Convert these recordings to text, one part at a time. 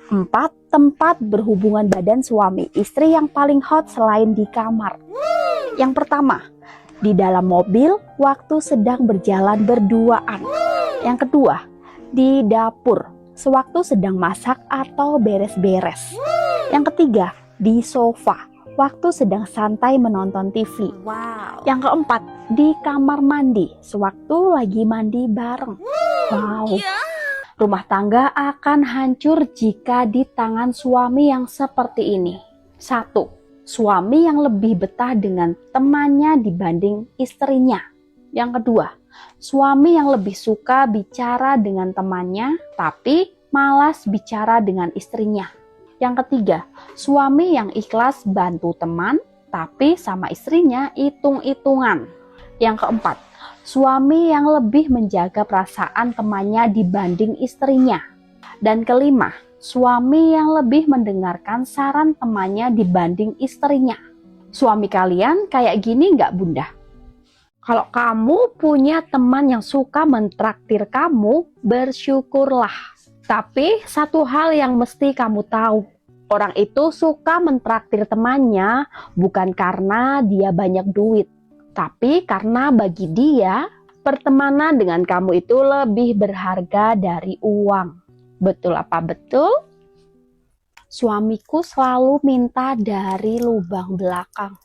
4. Tempat berhubungan badan suami istri yang paling hot selain di kamar. Yang pertama, di dalam mobil waktu sedang berjalan berduaan. Yang kedua, di dapur sewaktu sedang masak atau beres-beres. Yang ketiga, di sofa waktu sedang santai menonton TV. Yang keempat, di kamar mandi sewaktu lagi mandi bareng. Rumah tangga akan hancur jika di tangan suami yang seperti ini. 1. Suami yang lebih betah dengan temannya dibanding istrinya. Yang kedua, suami yang lebih suka bicara dengan temannya tapi malas bicara dengan istrinya. Yang ketiga, suami yang ikhlas bantu teman tapi sama istrinya hitung-hitungan. Yang keempat, suami yang lebih menjaga perasaan temannya dibanding istrinya. Dan kelima, suami yang lebih mendengarkan saran temannya dibanding istrinya. Suami kalian kayak gini nggak, Bunda? Kalau kamu punya teman yang suka mentraktir kamu, bersyukurlah. Tapi satu hal yang mesti kamu tahu, orang itu suka mentraktir temannya bukan karena dia banyak duit, tapi karena bagi dia, pertemanan dengan kamu itu lebih berharga dari uang. Betul apa betul? Suamiku selalu minta dari lubang belakang.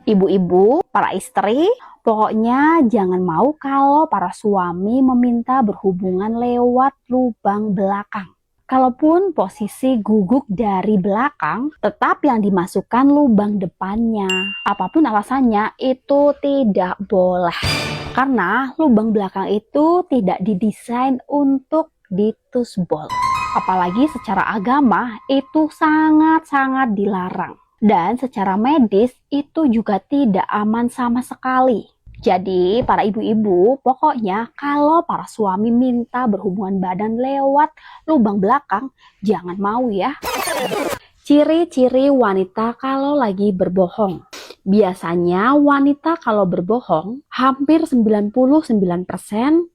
Ibu-ibu, para istri, pokoknya jangan mau kalau para suami meminta berhubungan lewat lubang belakang. Kalaupun posisi guguk dari belakang, tetap yang dimasukkan lubang depannya. Apapun alasannya, itu tidak boleh. Karena lubang belakang itu tidak didesain untuk ditusbol. Apalagi secara agama, itu sangat-sangat dilarang. Dan secara medis, itu juga tidak aman sama sekali. Jadi para ibu-ibu, pokoknya kalau para suami minta berhubungan badan lewat lubang belakang, jangan mau ya. Ciri-ciri wanita kalau lagi berbohong. Biasanya wanita kalau berbohong, hampir 99%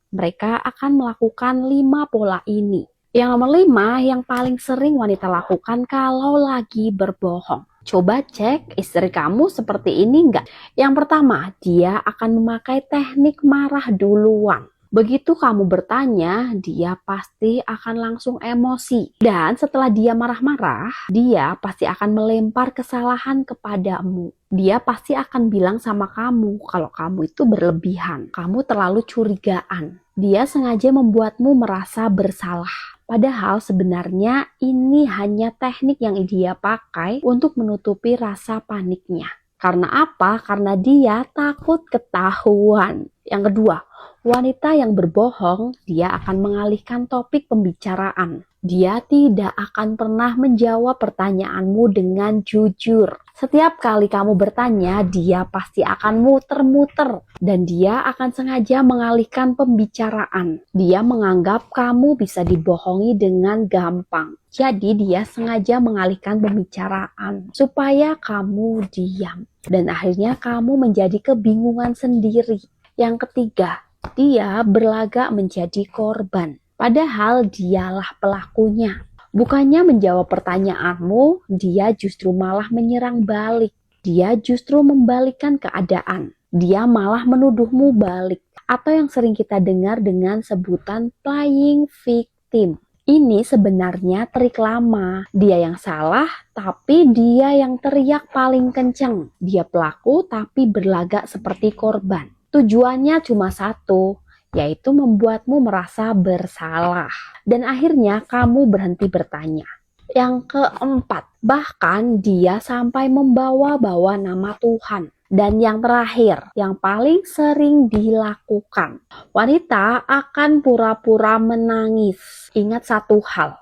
mereka akan melakukan 5 pola ini. Yang nomor 5 yang paling sering wanita lakukan kalau lagi berbohong. Coba cek istri kamu seperti ini enggak? Yang pertama, dia akan memakai teknik marah duluan. Begitu kamu bertanya, dia pasti akan langsung emosi. Dan setelah dia marah-marah, dia pasti akan melempar kesalahan kepadamu. Dia pasti akan bilang sama kamu kalau kamu itu berlebihan. Kamu terlalu curigaan. Dia sengaja membuatmu merasa bersalah. Padahal sebenarnya ini hanya teknik yang dia pakai untuk menutupi rasa paniknya. Karena apa? Karena dia takut ketahuan. Yang kedua, wanita yang berbohong, dia akan mengalihkan topik pembicaraan. Dia tidak akan pernah menjawab pertanyaanmu dengan jujur. Setiap kali kamu bertanya, dia pasti akan muter-muter. Dan dia akan sengaja mengalihkan pembicaraan. Dia menganggap kamu bisa dibohongi dengan gampang. Jadi dia sengaja mengalihkan pembicaraan supaya kamu diam. Dan akhirnya kamu menjadi kebingungan sendiri. Yang ketiga, dia berlagak menjadi korban. Padahal dialah pelakunya. Bukannya menjawab pertanyaanmu, dia justru malah menyerang balik. Dia justru membalikkan keadaan. Dia malah menuduhmu balik. Atau yang sering kita dengar dengan sebutan playing victim. Ini sebenarnya trik lama. Dia yang salah, tapi dia yang teriak paling kenceng. Dia pelaku, tapi berlagak seperti korban. Tujuannya cuma satu, yaitu membuatmu merasa bersalah. Dan akhirnya kamu berhenti bertanya. Yang keempat, bahkan dia sampai membawa-bawa nama Tuhan. Dan yang terakhir, yang paling sering dilakukan, wanita akan pura-pura menangis. Ingat satu hal,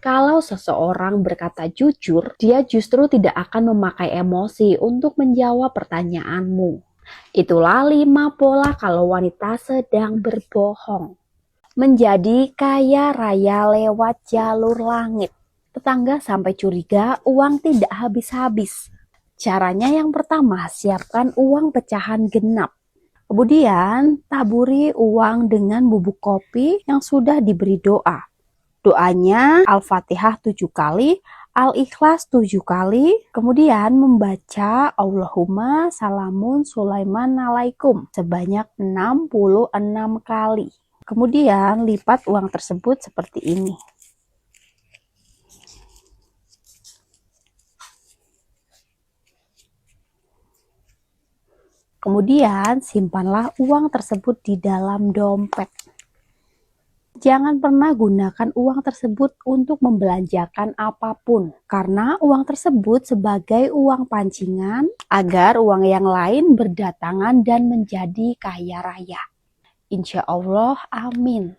kalau seseorang berkata jujur, dia justru tidak akan memakai emosi untuk menjawab pertanyaanmu. Itulah 5 pola kalau wanita sedang berbohong. Menjadi kaya raya lewat jalur langit. Tetangga sampai curiga uang tidak habis-habis. Caranya yang pertama, siapkan uang pecahan genap. Kemudian taburi uang dengan bubuk kopi yang sudah diberi doa. Doanya Al-Fatihah 7 kali, Al-Ikhlas 7 kali, kemudian membaca Allahumma salamun Sulaiman alaikum sebanyak 66 kali. Kemudian lipat uang tersebut seperti ini. Kemudian simpanlah uang tersebut di dalam dompet. Jangan pernah gunakan uang tersebut untuk membelanjakan apapun, karena uang tersebut sebagai uang pancingan agar uang yang lain berdatangan dan menjadi kaya raya. Insya Allah, amin.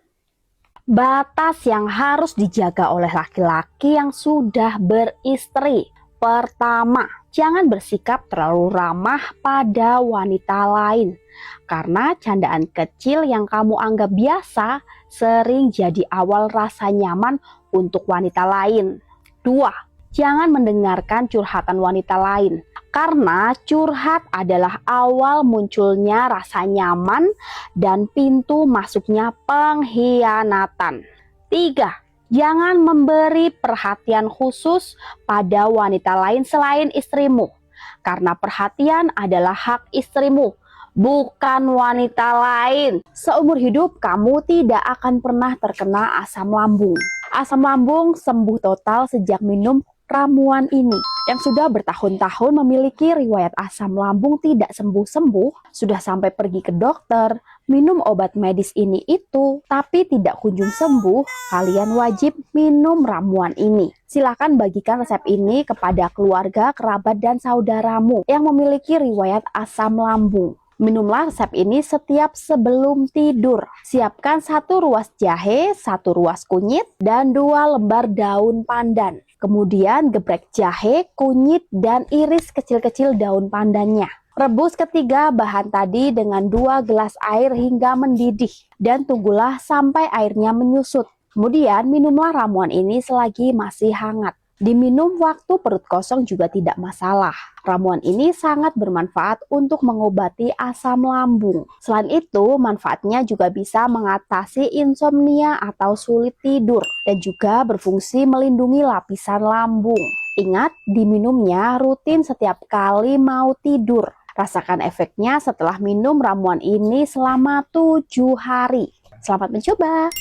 Batas yang harus dijaga oleh laki-laki yang sudah beristri. Pertama, jangan bersikap terlalu ramah pada wanita lain, karena candaan kecil yang kamu anggap biasa sering jadi awal rasa nyaman untuk wanita lain. 2. Jangan mendengarkan curhatan wanita lain, karena curhat adalah awal munculnya rasa nyaman dan pintu masuknya pengkhianatan. 3. Jangan memberi perhatian khusus pada wanita lain selain istrimu, karena perhatian adalah hak istrimu, bukan wanita lain. Seumur hidup kamu tidak akan pernah terkena asam lambung. Asam lambung sembuh total sejak minum ramuan ini. Yang sudah bertahun-tahun memiliki riwayat asam lambung tidak sembuh-sembuh, sudah sampai pergi ke dokter, minum obat medis ini itu, tapi tidak kunjung sembuh, kalian wajib minum ramuan ini. Silakan bagikan resep ini kepada keluarga, kerabat, dan saudaramu yang memiliki riwayat asam lambung. Minumlah resep ini setiap sebelum tidur. Siapkan 1 ruas jahe, 1 ruas kunyit, dan 2 lembar daun pandan. Kemudian geprek jahe, kunyit, dan iris kecil-kecil daun pandannya. Rebus ketiga bahan tadi dengan 2 gelas air hingga mendidih. Dan tunggulah sampai airnya menyusut. Kemudian minumlah ramuan ini selagi masih hangat. Diminum waktu perut kosong juga tidak masalah. Ramuan ini sangat bermanfaat untuk mengobati asam lambung. Selain itu, manfaatnya juga bisa mengatasi insomnia atau sulit tidur dan juga berfungsi melindungi lapisan lambung. Ingat, diminumnya rutin setiap kali mau tidur. Rasakan efeknya setelah minum ramuan ini selama 7 hari. Selamat mencoba!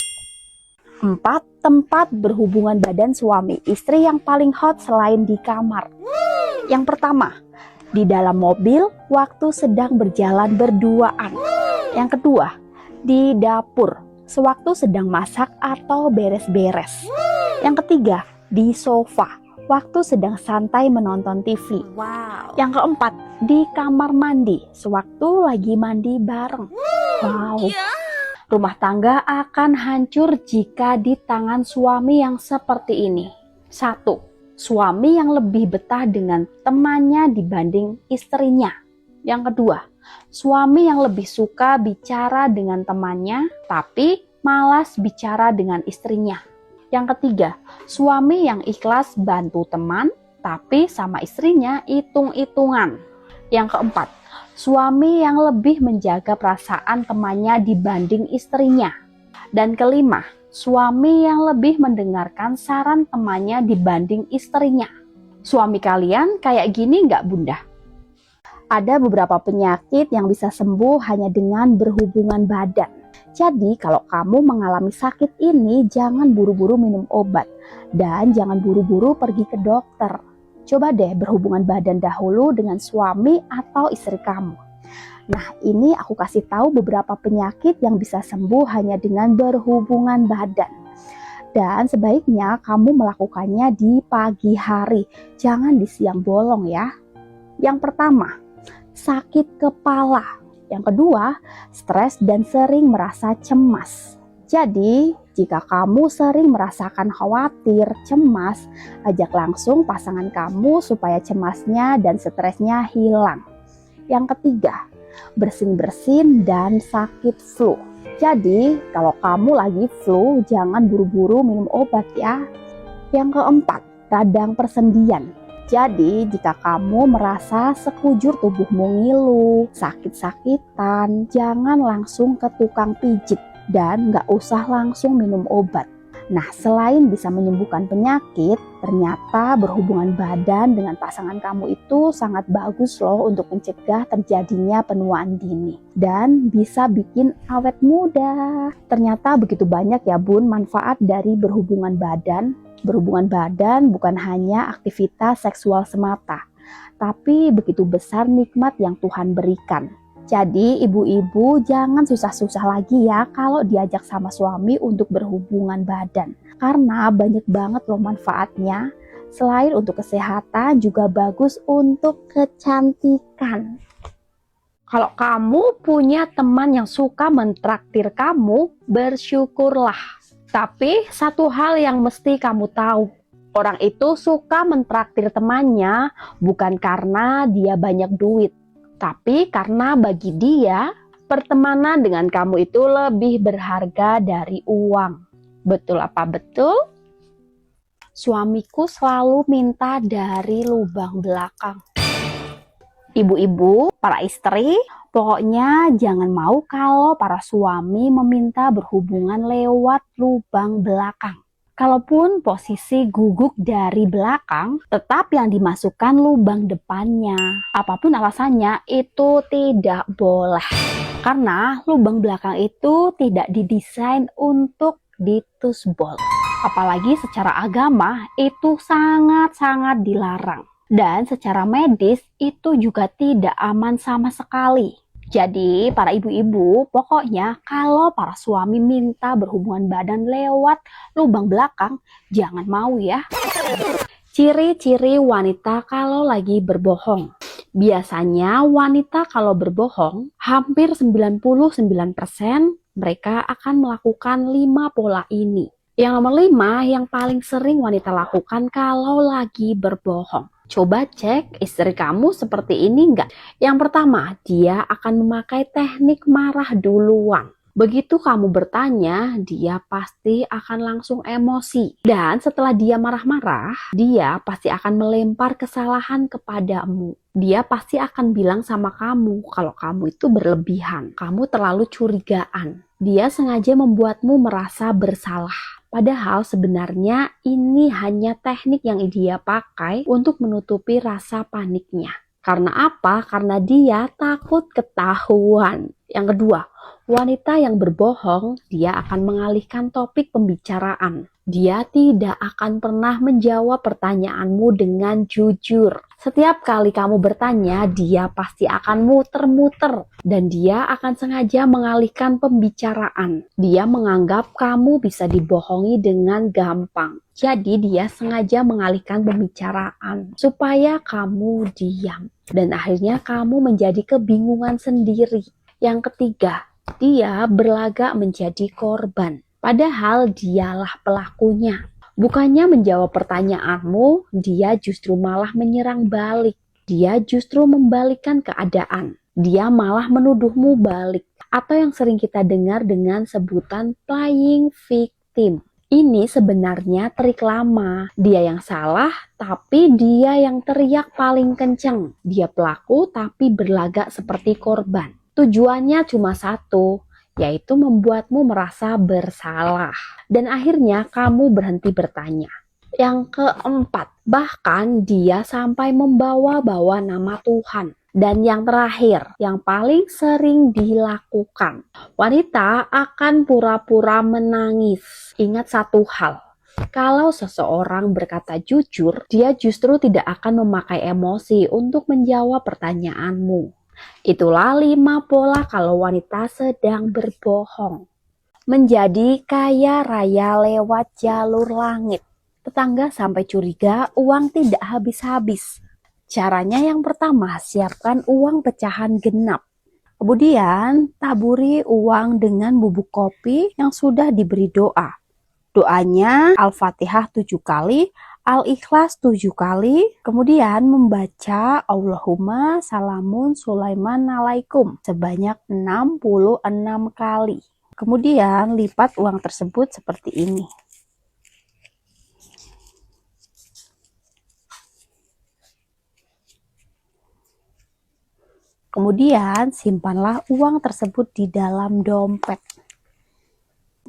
4. Tempat berhubungan badan suami istri yang paling hot selain di kamar. Yang pertama, di dalam mobil waktu sedang berjalan berduaan. Yang kedua, di dapur sewaktu sedang masak atau beres-beres. Yang ketiga, di sofa waktu sedang santai menonton TV. Yang keempat, di kamar mandi sewaktu lagi mandi bareng. Rumah tangga akan hancur jika di tangan suami yang seperti ini. 1. Suami yang lebih betah dengan temannya dibanding istrinya. Yang kedua, suami yang lebih suka bicara dengan temannya, tapi malas bicara dengan istrinya. Yang ketiga, suami yang ikhlas bantu teman, tapi sama istrinya hitung-hitungan. Yang keempat, suami yang lebih menjaga perasaan temannya dibanding istrinya. Dan kelima, suami yang lebih mendengarkan saran temannya dibanding istrinya. Suami kalian kayak gini nggak, Bunda? Ada beberapa penyakit yang bisa sembuh hanya dengan berhubungan badan. Jadi kalau kamu mengalami sakit ini, jangan buru-buru minum obat dan jangan buru-buru pergi ke dokter. Coba deh berhubungan badan dahulu dengan suami atau istri kamu. Nah, ini aku kasih tahu beberapa penyakit yang bisa sembuh hanya dengan berhubungan badan. Dan sebaiknya kamu melakukannya di pagi hari, jangan di siang bolong ya. Yang pertama, sakit kepala. Yang kedua, stres dan sering merasa cemas. Jadi, jika kamu sering merasakan khawatir, cemas, ajak langsung pasangan kamu supaya cemasnya dan stresnya hilang. Yang ketiga, bersin-bersin dan sakit flu. Jadi, kalau kamu lagi flu, jangan buru-buru minum obat ya. Yang keempat, radang persendian. Jadi, jika kamu merasa sekujur tubuhmu ngilu, sakit-sakitan, jangan langsung ke tukang pijit dan nggak usah langsung minum obat. Nah, selain bisa menyembuhkan penyakit, ternyata berhubungan badan dengan pasangan kamu itu sangat bagus loh untuk mencegah terjadinya penuaan dini. Dan bisa bikin awet muda. Ternyata begitu banyak ya Bun manfaat dari berhubungan badan. Berhubungan badan bukan hanya aktivitas seksual semata, tapi begitu besar nikmat yang Tuhan berikan. Jadi ibu-ibu jangan susah-susah lagi ya kalau diajak sama suami untuk berhubungan badan. Karena banyak banget loh manfaatnya. Selain untuk kesehatan juga bagus untuk kecantikan. Kalau kamu punya teman yang suka mentraktir kamu, bersyukurlah. Tapi satu hal yang mesti kamu tahu, orang itu suka mentraktir temannya bukan karena dia banyak duit, tapi karena bagi dia, pertemanan dengan kamu itu lebih berharga dari uang. Betul apa betul? Suamiku selalu minta dari lubang belakang. Ibu-ibu, para istri, pokoknya jangan mau kalau para suami meminta berhubungan lewat lubang belakang. Kalaupun posisi guguk dari belakang, tetap yang dimasukkan lubang depannya. Apapun alasannya, itu tidak boleh. Karena lubang belakang itu tidak didesain untuk ditusbol. Apalagi secara agama, itu sangat-sangat dilarang. Dan secara medis, itu juga tidak aman sama sekali. Jadi para ibu-ibu, pokoknya kalau para suami minta berhubungan badan lewat lubang belakang, jangan mau ya. Ciri-ciri wanita kalau lagi berbohong. Biasanya wanita kalau berbohong, hampir 99% mereka akan melakukan 5 pola ini. Yang nomor 5 yang paling sering wanita lakukan kalau lagi berbohong. Coba cek istri kamu seperti ini enggak? Yang pertama, dia akan memakai teknik marah duluan. Begitu kamu bertanya, dia pasti akan langsung emosi. Dan setelah dia marah-marah, dia pasti akan melempar kesalahan kepadamu. Dia pasti akan bilang sama kamu kalau kamu itu berlebihan. Kamu terlalu curigaan. Dia sengaja membuatmu merasa bersalah. Padahal sebenarnya ini hanya teknik yang dia pakai untuk menutupi rasa paniknya. Karena apa? Karena dia takut ketahuan. Yang kedua, wanita yang berbohong, dia akan mengalihkan topik pembicaraan. Dia tidak akan pernah menjawab pertanyaanmu dengan jujur. Setiap kali kamu bertanya, dia pasti akan muter-muter. Dan dia akan sengaja mengalihkan pembicaraan. Dia menganggap kamu bisa dibohongi dengan gampang. Jadi dia sengaja mengalihkan pembicaraan supaya kamu diam. Dan akhirnya kamu menjadi kebingungan sendiri. Yang ketiga, dia berlagak menjadi korban. Padahal dialah pelakunya. Bukannya menjawab pertanyaanmu, dia justru malah menyerang balik. Dia justru membalikkan keadaan. Dia malah menuduhmu balik. Atau yang sering kita dengar dengan sebutan playing victim. Ini sebenarnya trik lama. Dia yang salah, tapi dia yang teriak paling kenceng. Dia pelaku, tapi berlagak seperti korban. Tujuannya cuma satu, yaitu membuatmu merasa bersalah. Dan akhirnya kamu berhenti bertanya. Yang keempat, bahkan dia sampai membawa-bawa nama Tuhan. Dan yang terakhir, yang paling sering dilakukan, wanita akan pura-pura menangis. Ingat satu hal, kalau seseorang berkata jujur, dia justru tidak akan memakai emosi untuk menjawab pertanyaanmu. Itulah 5 pola kalau wanita sedang berbohong. Menjadi kaya raya lewat jalur langit. Tetangga sampai curiga uang tidak habis-habis. Caranya yang pertama, siapkan uang pecahan genap. Kemudian, taburi uang dengan bubuk kopi yang sudah diberi doa. Doanya Al-Fatihah 7 kali, Al-Ikhlas 7 kali, kemudian membaca Allahumma salamun Sulaiman alaikum sebanyak 66 kali. Kemudian lipat uang tersebut seperti ini. Kemudian simpanlah uang tersebut di dalam dompet.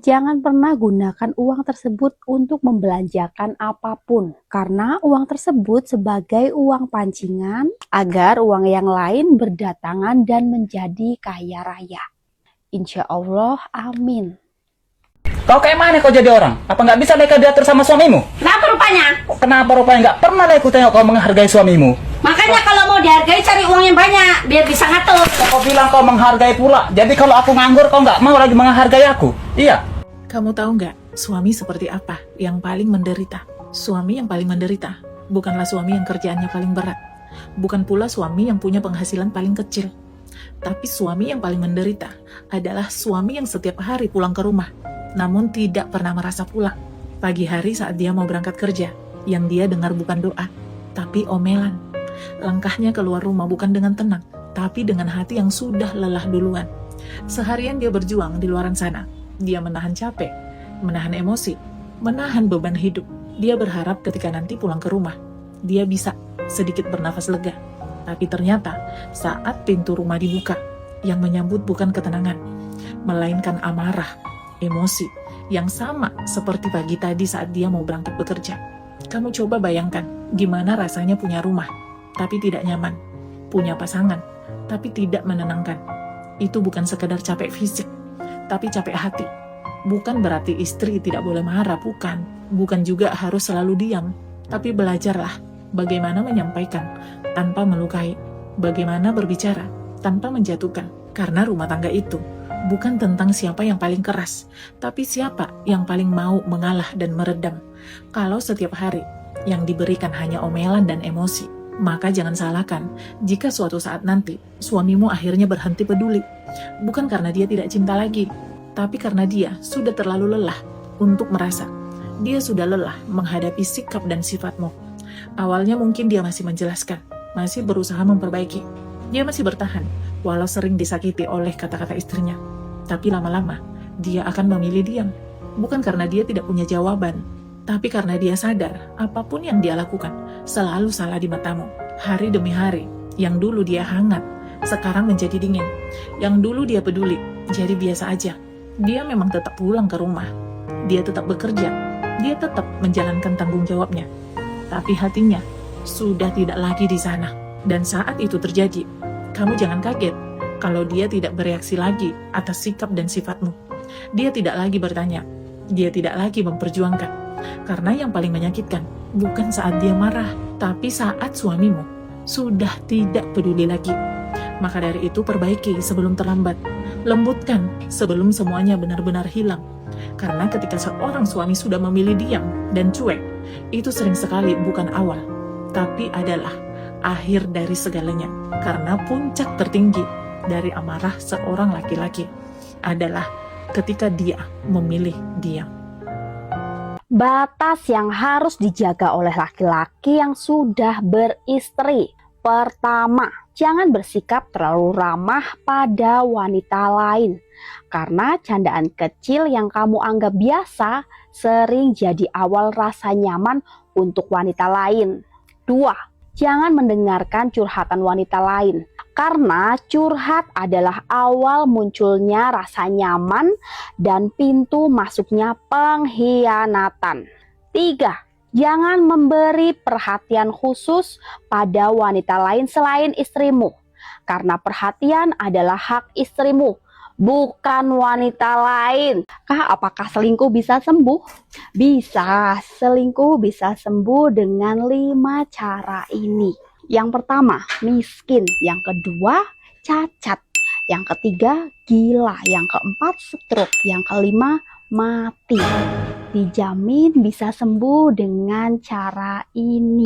jangan pernah gunakan uang tersebut untuk membelanjakan apapun, karena uang tersebut sebagai uang pancingan agar uang yang lain berdatangan dan menjadi kaya raya. Insya Allah, amin. Kau kayak mana kau jadi orang? Apa nggak bisa mereka diatur sama suamimu? Kenapa rupanya? Kenapa rupanya nggak pernah aku tengok kau menghargai suamimu? Makanya kalau mau dihargai cari uang yang banyak biar bisa ngatur. Kau bilang kau menghargai pula. Jadi kalau aku nganggur kau nggak mau lagi menghargai aku? Iya. Kamu tahu nggak, suami seperti apa yang paling menderita? Suami yang paling menderita bukanlah suami yang kerjaannya paling berat. Bukan pula suami yang punya penghasilan paling kecil. Tapi suami yang paling menderita adalah suami yang setiap hari pulang ke rumah, namun tidak pernah merasa pulang. Pagi hari saat dia mau berangkat kerja, yang dia dengar bukan doa, tapi omelan. Langkahnya keluar rumah bukan dengan tenang, tapi dengan hati yang sudah lelah duluan. Seharian dia berjuang di luaran sana. Dia menahan capek, menahan emosi, menahan beban hidup. Dia berharap ketika nanti pulang ke rumah, dia bisa sedikit bernafas lega. Tapi ternyata saat pintu rumah dibuka, yang menyambut bukan ketenangan, melainkan amarah, emosi, yang sama seperti pagi tadi saat dia mau berangkat bekerja. Kamu coba bayangkan gimana rasanya punya rumah, tapi tidak nyaman, punya pasangan, tapi tidak menenangkan. Itu bukan sekedar capek fisik, tapi capek hati. Bukan berarti istri tidak boleh marah, bukan. Bukan juga harus selalu diam, tapi belajarlah bagaimana menyampaikan tanpa melukai, bagaimana berbicara tanpa menjatuhkan. Karena rumah tangga itu bukan tentang siapa yang paling keras, tapi siapa yang paling mau mengalah dan meredam. Kalau setiap hari yang diberikan hanya omelan dan emosi, maka jangan salahkan jika suatu saat nanti suamimu akhirnya berhenti peduli. Bukan karena dia tidak cinta lagi, tapi karena dia sudah terlalu lelah untuk merasa. Dia sudah lelah menghadapi sikap dan sifatmu. Awalnya mungkin dia masih menjelaskan, masih berusaha memperbaiki. Dia masih bertahan, walau sering disakiti oleh kata-kata istrinya. Tapi lama-lama, dia akan memilih diam. Bukan karena dia tidak punya jawaban, tapi karena dia sadar apapun yang dia lakukan selalu salah di matamu. Hari demi hari, yang dulu dia hangat, sekarang menjadi dingin. Yang dulu dia peduli, jadi biasa aja. Dia memang tetap pulang ke rumah. Dia tetap bekerja. Dia tetap menjalankan tanggung jawabnya. Tapi hatinya sudah tidak lagi di sana. Dan saat itu terjadi, kamu jangan kaget kalau dia tidak bereaksi lagi atas sikap dan sifatmu. Dia tidak lagi bertanya. Dia tidak lagi memperjuangkan. Karena yang paling menyakitkan bukan saat dia marah, tapi saat suamimu sudah tidak peduli lagi. Maka dari itu perbaiki sebelum terlambat. Lembutkan sebelum semuanya benar-benar hilang. Karena ketika seorang suami sudah memilih diam dan cuek, itu sering sekali bukan awal, tapi adalah akhir dari segalanya. Karena puncak tertinggi dari amarah seorang laki-laki adalah ketika dia memilih diam. Batas yang harus dijaga oleh laki-laki yang sudah beristri. Pertama, jangan bersikap terlalu ramah pada wanita lain. Karena candaan kecil yang kamu anggap biasa sering jadi awal rasa nyaman untuk wanita lain. 2. Jangan mendengarkan curhatan wanita lain. Karena curhat adalah awal munculnya rasa nyaman dan pintu masuknya pengkhianatan. 3. Jangan memberi perhatian khusus pada wanita lain selain istrimu. Karena perhatian adalah hak istrimu, bukan wanita lain. Apakah selingkuh bisa sembuh? Bisa, selingkuh bisa sembuh dengan 5 cara ini. Yang pertama, miskin. Yang kedua, cacat. Yang ketiga, gila. Yang keempat, stroke. Yang kelima, mati. Dijamin bisa sembuh dengan cara ini.